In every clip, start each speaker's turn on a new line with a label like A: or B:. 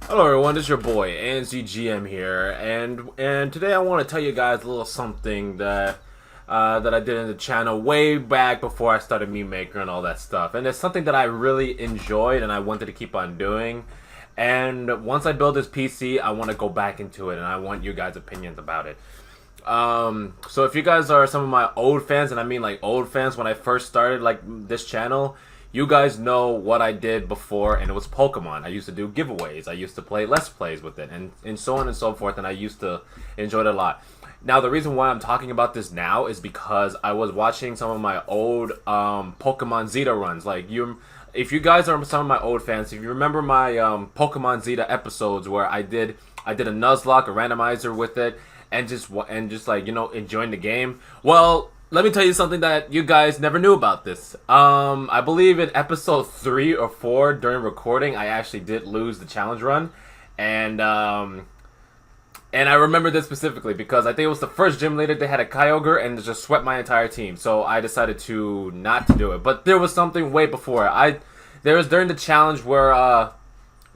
A: Hello everyone, this is your boy ANZGM here, and today I want to tell you guys a little something that I did in the channel way back before I started Meme Maker and all that stuff, and it's something that I really enjoyed and I wanted to keep on doing. And once I build this PC, I want to go back into it, and I want you guys' opinions about it. So if you guys are some of my old fans, and I mean like old fans when I first started like this channel, you guys know what I did before, and it was Pokemon. I used to do giveaways. I used to play Let's Plays with it, and so on and so forth, and I used to enjoy it a lot. Now, the reason why I'm talking about this now is because I was watching some of my old Pokemon Zeta runs. If you guys are some of my old fans, if you remember my Pokemon Zeta episodes where I did a Nuzlocke, a randomizer with it, and just like, you know, enjoying the game. Well, let me tell you something that you guys never knew about this. I believe in episode 3 or 4 during recording, I actually did lose the challenge run, and I remember this specifically because I think it was the first gym leader they had a Kyogre and it just swept my entire team. So I decided to not to do it. But there was something way before. There was during the challenge where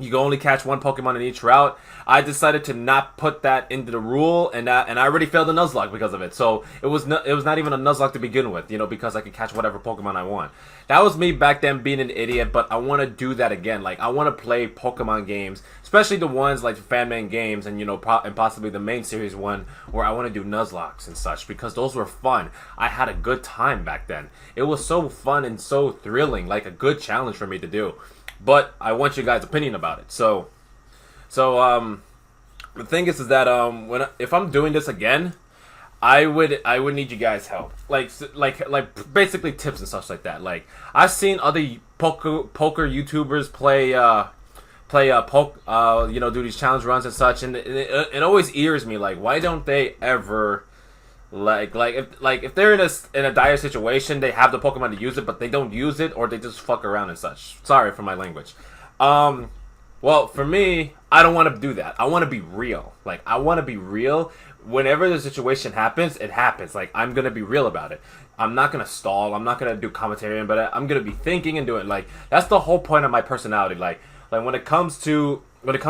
A: you can only catch one Pokemon in each route. I decided to not put that into the rule, and I already failed the Nuzlocke because of it. So it was not even a Nuzlocke to begin with, you know, because I could catch whatever Pokemon I want. That was me back then being an idiot, but I want to do that again. Like, I want to play Pokemon games, especially the ones like fan-made games, and, you know, and possibly the main series one where I want to do Nuzlocks and such, because those were fun. I had a good time back then. It was so fun and so thrilling, like a good challenge for me to do. But I want your guys' opinion about it. So the thing is that if I'm doing this again, I would need you guys' help. Like basically tips and stuff like that. Like, I've seen other poker YouTubers do these challenge runs and such, and it always ears me. Like, why don't they ever if they're in a dire situation, they have the Pokemon to use it, but they don't use it, or they just fuck around and such. Sorry for my language. Well, for me, I don't want to do that. I want to be real. Like, I want to be real. Whenever the situation happens, it happens. Like, I'm gonna be real about it. I'm not gonna stall. I'm not gonna do commentary, but I'm gonna be thinking and doing it. Like, that's the whole point of my personality. Like when it comes to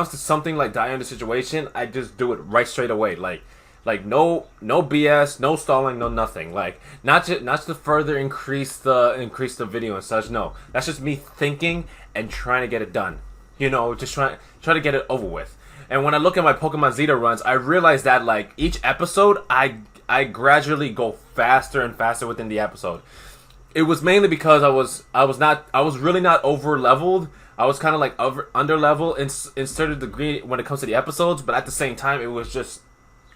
A: something like dire in the situation, I just do it right straight away. Like no BS, no stalling, no nothing. Like, not to further increase the video and such. No, that's just me thinking and trying to get it done. You know, just try to get it over with. And when I look at my Pokemon Zeta runs, I realize that like each episode, I gradually go faster and faster within the episode. It was mainly because I was really not over leveled. I was kind of like under level in certain degree when it comes to the episodes, but at the same time, it was just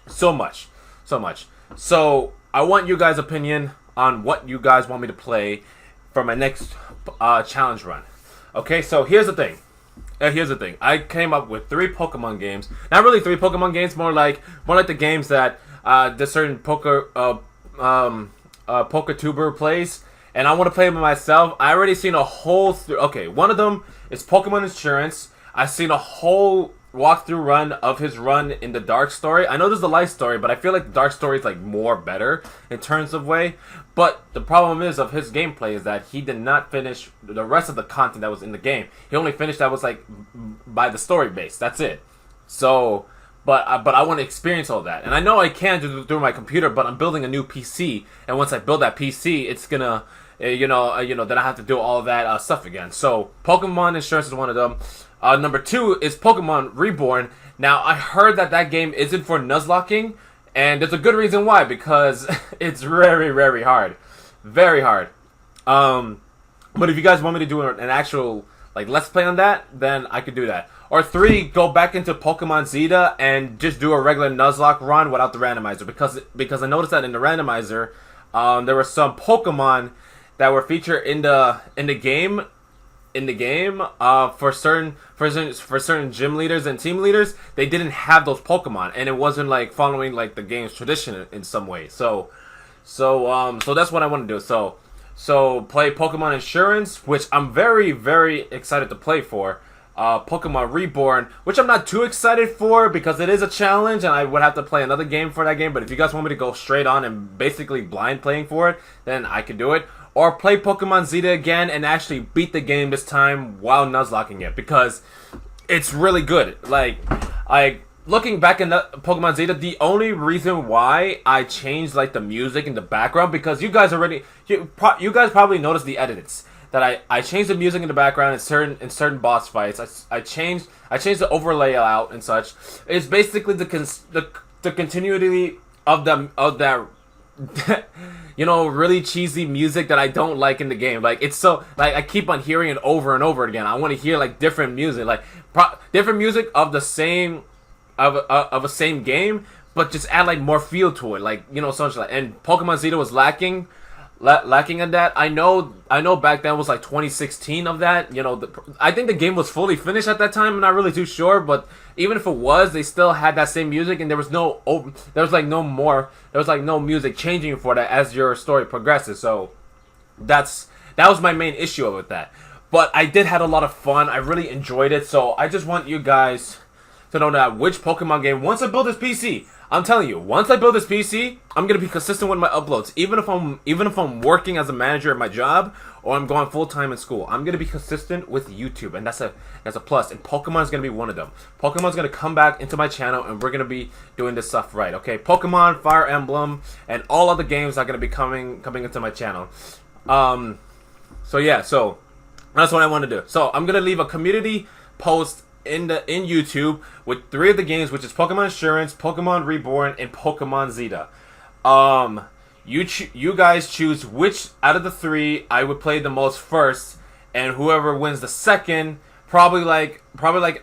A: so much. So I want you guys' opinion on what you guys want me to play for my next challenge run. Okay, so here's the thing. I came up with 3 Pokemon games. Not really 3 Pokemon games, more like the games that the certain poker tuber plays, and I want to play them myself. I already seen a whole okay, one of them is Pokemon Insurance. I've seen a whole walkthrough run of his run in the Dark Story. I know there's the Light Story, but I feel like the Dark Story is like more better in terms of way. But the problem is of his gameplay is that he did not finish the rest of the content that was in the game. He only finished that was like by the story base. That's it. So, but I want to experience all that, and I know I can do it through my computer. But I'm building a new PC, and once I build that PC, it's gonna then I have to do all that stuff again. So Pokemon Insurance is one of them. Number 2 is Pokemon Reborn. Now, I heard that game isn't for Nuzlocking, and there's a good reason why, because it's very, very hard. Very hard. But if you guys want me to do an actual, like, Let's Play on that, then I could do that. Or 3, go back into Pokemon Zeta and just do a regular Nuzlocke run without the randomizer, because I noticed that in the randomizer, there were some Pokemon that were featured in the game for certain gym leaders and team leaders. They didn't have those Pokemon, and it wasn't like following like the game's tradition in some way. So that's what I want to do. So play Pokemon Insurance, which I'm very, very excited to play for. Pokemon Reborn, which I'm not too excited for because it is a challenge and I would have to play another game for that game. But if you guys want me to go straight on and basically blind playing for it, then I can do it. Or play Pokemon Zeta again and actually beat the game this time while Nuzlocking it, because it's really good. Like looking back in the Pokemon Zeta, the only reason why I changed like the music in the background, because you guys guys probably noticed the edits that I changed the music in the background in certain boss fights. I changed the overlay out and such. It's basically the continuity of that you know, really cheesy music that I don't like in the game. Like, it's so, like, I keep on hearing it over and over again. I want to hear like different music, like different music of the same of a same game, but just add like more feel to it, like, you know, such like. And Pokemon Zeta was lacking at that. I know back then was like 2016 of that. You know, I think the game was fully finished at that time. I'm not really too sure, but even if it was, they still had that same music, and there was no music changing for that as your story progresses. So that was my main issue with that. But I did have a lot of fun. I really enjoyed it. So I just want you guys to know that which Pokemon game, once I build this PC, I'm telling you, once I build this PC, I'm gonna be consistent with my uploads. Even if I'm working as a manager at my job, or I'm going full time in school, I'm gonna be consistent with YouTube, and that's a plus. And Pokemon is gonna be one of them. Pokemon's gonna come back into my channel, and we're gonna be doing this stuff right. Okay, Pokemon, Fire Emblem, and all other games are gonna be coming into my channel. So yeah, so that's what I want to do. So I'm gonna leave a community post in YouTube with 3 of the games, which is Pokemon Insurance, Pokemon Reborn, and Pokemon Zeta. You guys choose which out of the 3 I would play the most first, and whoever wins the second, probably like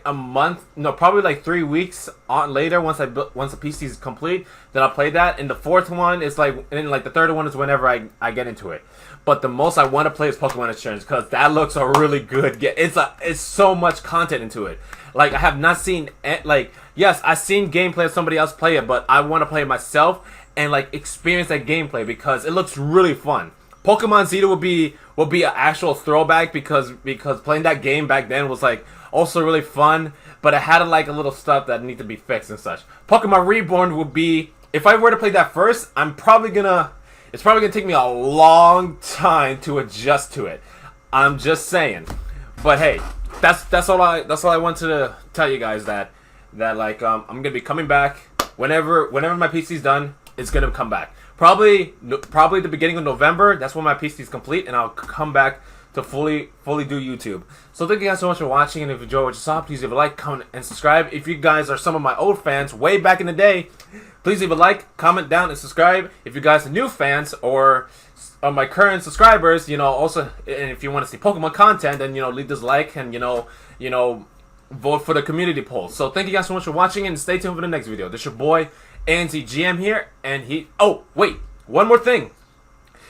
A: a month, no, probably like 3 weeks on later, once the PC is complete, then I'll play that. And the 4th one is like, and like the 3rd one is whenever I get into it. But the most I want to play is Pokemon Insurance, because that looks a really good game. It's so much content into it. Like, I have not seen, like, yes, I've seen gameplay of somebody else play it, but I want to play it myself and like experience that gameplay, because it looks really fun. Pokemon Zeta will be an actual throwback, because playing that game back then was like also really fun, but it had like a little stuff that need to be fixed and such. Pokemon Reborn would be, if I were to play that first, it's probably gonna take me a long time to adjust to it. I'm just saying. But hey, that's all I wanted to tell you guys, that like I'm gonna be coming back whenever my PC's done. It's gonna come back. Probably the beginning of November. That's when my PC is complete, and I'll come back to fully do YouTube. So thank you guys so much for watching, and if you enjoyed what you saw, please leave a like, comment, and subscribe. If you guys are some of my old fans way back in the day, please leave a like, comment down, and subscribe. If you guys are new fans or my current subscribers, you know, also, and if you want to see Pokemon content, then, you know, leave this like, and you know, vote for the community poll. So thank you guys so much for watching, and stay tuned for the next video. This is your boy ANZGM here, and oh wait, one more thing.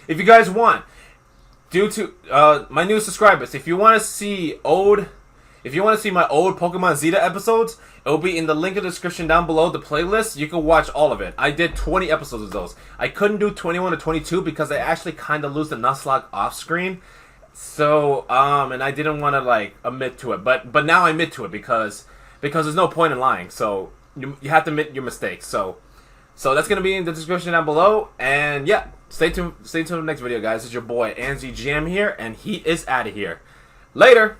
A: If you guys want, due to my new subscribers, if you want to see my old Pokemon Zeta episodes, it will be in the link in the description down below, the playlist. You can watch all of it. I did 20 episodes of those. I couldn't do 21 or 22 because I actually kind of lose the Nuzlocke off screen. So, and I didn't want to like admit to it, but now I admit to it, because there's no point in lying. So you have to admit your mistakes. So that's gonna be in the description down below. And yeah, stay tuned for the next video, guys. It's your boy ANZGM here, and he is out of here. Later.